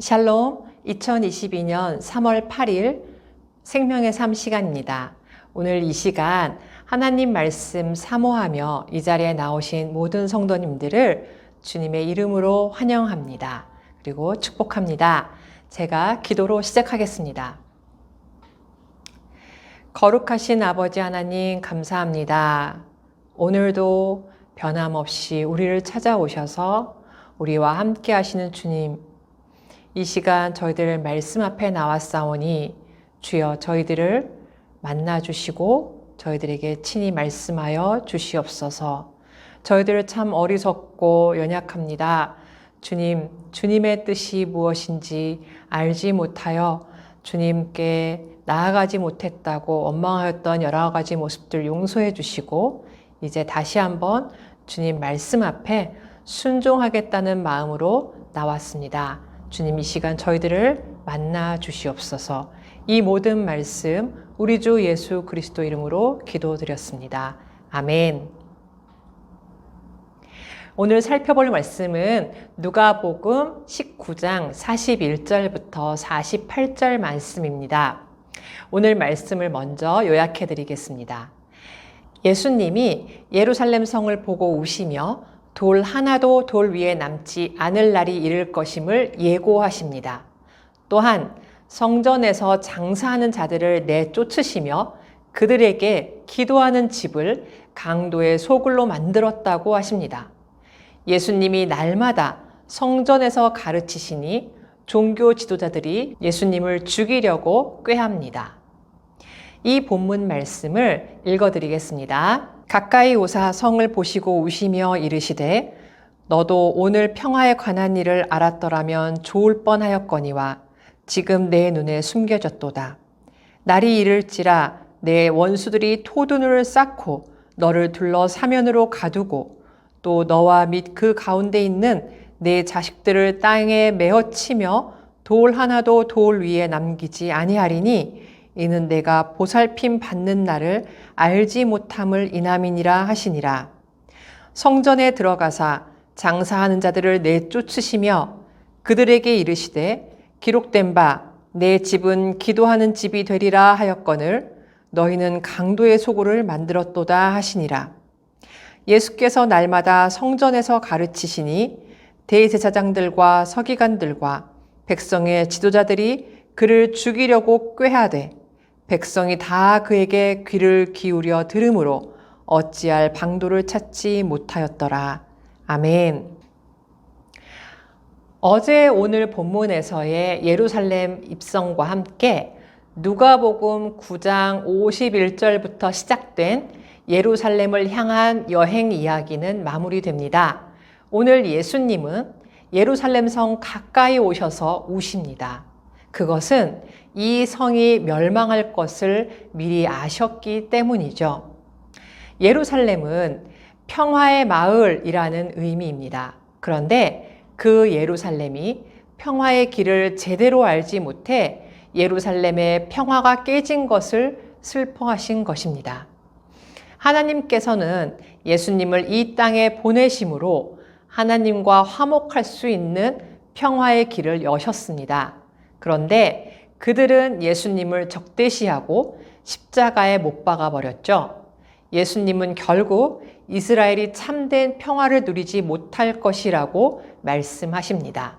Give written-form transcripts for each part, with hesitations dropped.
샬롬, 2022년 3월 8일 생명의 삶 시간입니다. 오늘 이 시간 하나님 말씀 사모하며 이 자리에 나오신 모든 성도님들을 주님의 이름으로 환영합니다. 그리고 축복합니다. 제가 기도로 시작하겠습니다. 거룩하신 아버지 하나님 감사합니다. 오늘도 변함없이 우리를 찾아오셔서 우리와 함께 하시는 주님, 이 시간 저희들 말씀 앞에 나왔사오니 주여 저희들을 만나주시고 저희들에게 친히 말씀하여 주시옵소서. 저희들 참 어리석고 연약합니다. 주님, 주님의 뜻이 무엇인지 알지 못하여 주님께 나아가지 못했다고 원망하였던 여러 가지 모습들 용서해 주시고 이제 다시 한번 주님 말씀 앞에 순종하겠다는 마음으로 나왔습니다. 주님 이 시간 저희들을 만나 주시옵소서. 이 모든 말씀 우리 주 예수 그리스도 이름으로 기도드렸습니다. 아멘. 오늘 살펴볼 말씀은 누가복음 19장 41절부터 48절 말씀입니다. 오늘 말씀을 먼저 요약해 드리겠습니다. 예수님이 예루살렘 성을 보고 우시며 돌 하나도 돌 위에 남지 않을 날이 이를 것임을 예고하십니다. 또한 성전에서 장사하는 자들을 내쫓으시며 그들에게 기도하는 집을 강도의 소굴로 만들었다고 하십니다. 예수님이 날마다 성전에서 가르치시니 종교 지도자들이 예수님을 죽이려고 꾀합니다. 이 본문 말씀을 읽어드리겠습니다. 가까이 오사 성을 보시고 우시며 이르시되 너도 오늘 평화에 관한 일을 알았더라면 좋을 뻔하였거니와 지금 내 눈에 숨겨졌도다. 날이 이를지라 내 원수들이 토둔을 쌓고 너를 둘러 사면으로 가두고 또 너와 및 그 가운데 있는 내 자식들을 땅에 메어치며 돌 하나도 돌 위에 남기지 아니하리니 이는 내가 보살핌 받는 날을 알지 못함을 인함이니라 하시니라. 성전에 들어가사 장사하는 자들을 내쫓으시며 그들에게 이르시되 기록된 바 내 집은 기도하는 집이 되리라 하였거늘 너희는 강도의 소굴을 만들었도다 하시니라. 예수께서 날마다 성전에서 가르치시니 대제사장들과 서기관들과 백성의 지도자들이 그를 죽이려고 꾀하되 백성이 다 그에게 귀를 기울여 들으므로 어찌할 방도를 찾지 못하였더라. 아멘. 어제 오늘 본문에서의 예루살렘 입성과 함께 누가복음 9장 51절부터 시작된 예루살렘을 향한 여행 이야기는 마무리됩니다. 오늘 예수님은 예루살렘 성 가까이 오셔서 우십니다. 그것은 이 성이 멸망할 것을 미리 아셨기 때문이죠. 예루살렘은 평화의 마을이라는 의미입니다. 그런데 그 예루살렘이 평화의 길을 제대로 알지 못해 예루살렘의 평화가 깨진 것을 슬퍼하신 것입니다. 하나님께서는 예수님을 이 땅에 보내심으로 하나님과 화목할 수 있는 평화의 길을 여셨습니다. 그런데 그들은 예수님을 적대시하고 십자가에 못 박아 버렸죠. 예수님은 결국 이스라엘이 참된 평화를 누리지 못할 것이라고 말씀하십니다.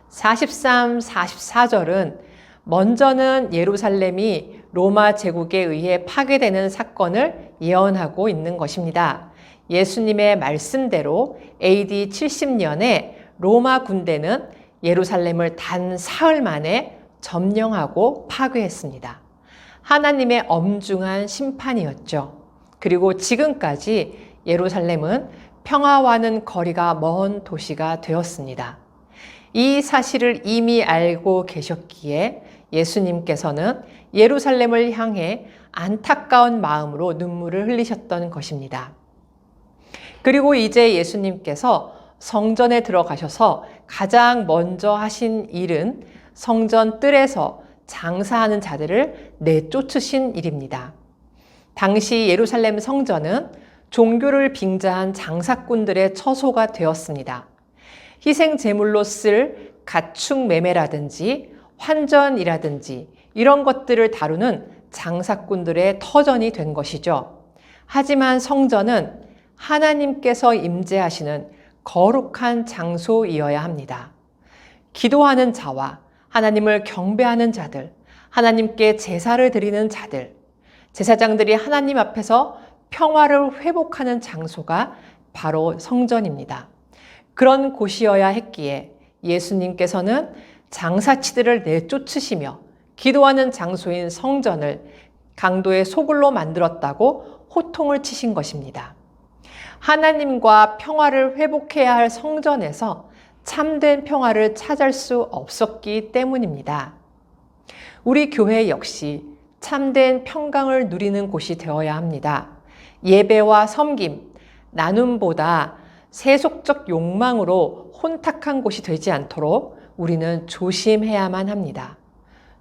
43, 44절은 먼저는 예루살렘이 로마 제국에 의해 파괴되는 사건을 예언하고 있는 것입니다. 예수님의 말씀대로 AD 70년에 로마 군대는 예루살렘을 단 사흘 만에 점령하고 파괴했습니다. 하나님의 엄중한 심판이었죠. 그리고 지금까지 예루살렘은 평화와는 거리가 먼 도시가 되었습니다. 이 사실을 이미 알고 계셨기에 예수님께서는 예루살렘을 향해 안타까운 마음으로 눈물을 흘리셨던 것입니다. 그리고 이제 예수님께서 성전에 들어가셔서 가장 먼저 하신 일은 성전 뜰에서 장사하는 자들을 내쫓으신 일입니다. 당시 예루살렘 성전은 종교를 빙자한 장사꾼들의 처소가 되었습니다. 희생 제물로 쓸 가축 매매라든지 환전이라든지 이런 것들을 다루는 장사꾼들의 터전이 된 것이죠. 하지만 성전은 하나님께서 임재하시는 거룩한 장소이어야 합니다. 기도하는 자와 하나님을 경배하는 자들, 하나님께 제사를 드리는 자들, 제사장들이 하나님 앞에서 평화를 회복하는 장소가 바로 성전입니다. 그런 곳이어야 했기에 예수님께서는 장사치들을 내쫓으시며 기도하는 장소인 성전을 강도의 소굴로 만들었다고 호통을 치신 것입니다. 하나님과 평화를 회복해야 할 성전에서 참된 평화를 찾을 수 없었기 때문입니다. 우리 교회 역시 참된 평강을 누리는 곳이 되어야 합니다. 예배와 섬김, 나눔보다 세속적 욕망으로 혼탁한 곳이 되지 않도록 우리는 조심해야만 합니다.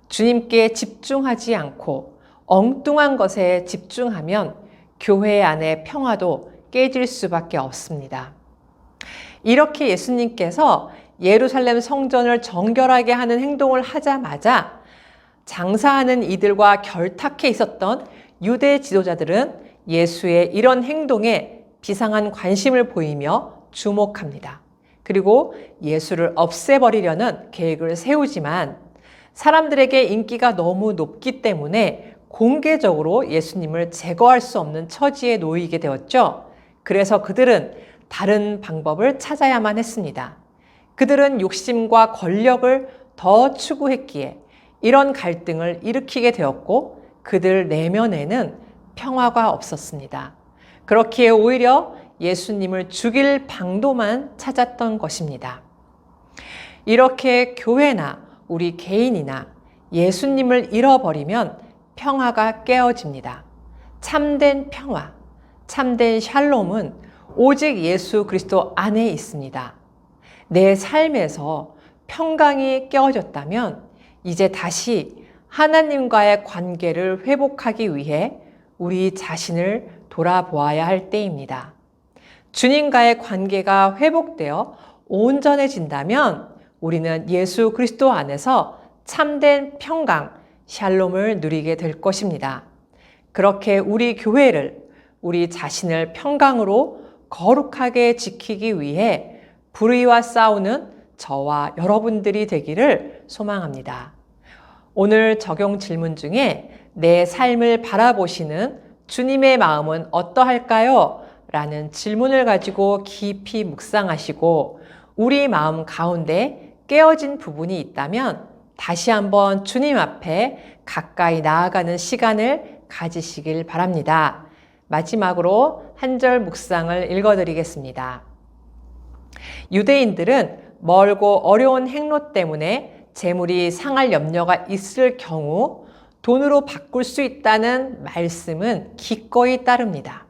주님께 집중하지 않고 엉뚱한 것에 집중하면 교회 안의 평화도 깨질 수밖에 없습니다. 이렇게 예수님께서 예루살렘 성전을 정결하게 하는 행동을 하자마자 장사하는 이들과 결탁해 있었던 유대 지도자들은 예수의 이런 행동에 비상한 관심을 보이며 주목합니다. 그리고 예수를 없애버리려는 계획을 세우지만 사람들에게 인기가 너무 높기 때문에 공개적으로 예수님을 제거할 수 없는 처지에 놓이게 되었죠. 그래서 그들은 다른 방법을 찾아야만 했습니다. 그들은 욕심과 권력을 더 추구했기에 이런 갈등을 일으키게 되었고 그들 내면에는 평화가 없었습니다. 그렇기에 오히려 예수님을 죽일 방도만 찾았던 것입니다. 이렇게 교회나 우리 개인이나 예수님을 잃어버리면 평화가 깨어집니다. 참된 평화, 참된 샬롬은 오직 예수 그리스도 안에 있습니다. 내 삶에서 평강이 깨어졌다면 이제 다시 하나님과의 관계를 회복하기 위해 우리 자신을 돌아보아야 할 때입니다. 주님과의 관계가 회복되어 온전해진다면 우리는 예수 그리스도 안에서 참된 평강, 샬롬을 누리게 될 것입니다. 그렇게 우리 교회를, 우리 자신을 평강으로 거룩하게 지키기 위해 불의와 싸우는 저와 여러분들이 되기를 소망합니다. 오늘 적용 질문 중에 내 삶을 바라보시는 주님의 마음은 어떠할까요? 라는 질문을 가지고 깊이 묵상하시고 우리 마음 가운데 깨어진 부분이 있다면 다시 한번 주님 앞에 가까이 나아가는 시간을 가지시길 바랍니다. 마지막으로 한 절 묵상을 읽어드리겠습니다. 유대인들은 멀고 어려운 행로 때문에 재물이 상할 염려가 있을 경우 돈으로 바꿀 수 있다는 말씀은 기꺼이 따릅니다.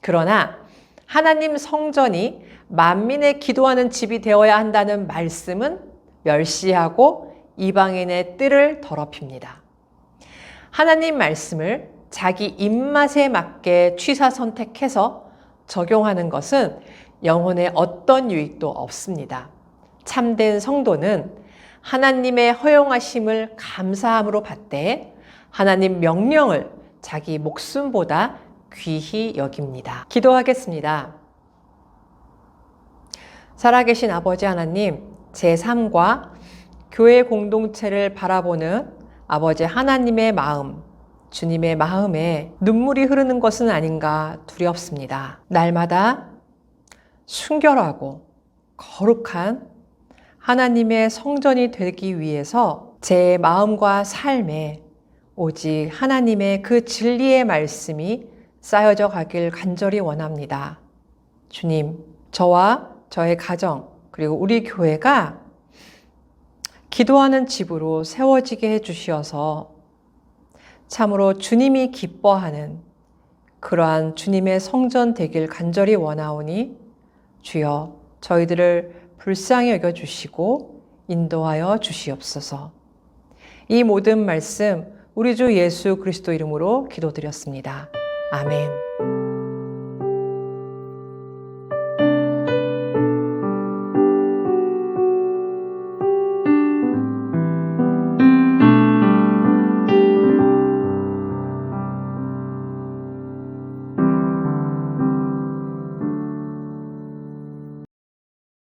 그러나 하나님 성전이 만민의 기도하는 집이 되어야 한다는 말씀은 멸시하고 이방인의 뜰을 더럽힙니다. 하나님 말씀을 자기 입맛에 맞게 취사 선택해서 적용하는 것은 영혼에 어떤 유익도 없습니다. 참된 성도는 하나님의 허용하심을 감사함으로 받되 하나님 명령을 자기 목숨보다 귀히 여깁니다. 기도하겠습니다. 살아계신 아버지 하나님, 제 삶과 교회 공동체를 바라보는 아버지 하나님의 마음, 주님의 마음에 눈물이 흐르는 것은 아닌가 두렵습니다. 날마다 순결하고 거룩한 하나님의 성전이 되기 위해서 제 마음과 삶에 오직 하나님의 그 진리의 말씀이 쌓여져 가길 간절히 원합니다. 주님, 저와 저의 가정, 그리고 우리 교회가 기도하는 집으로 세워지게 해주시어서 참으로 주님이 기뻐하는 그러한 주님의 성전 되길 간절히 원하오니 주여 저희들을 불쌍히 여겨주시고 인도하여 주시옵소서. 이 모든 말씀 우리 주 예수 그리스도 이름으로 기도드렸습니다. 아멘.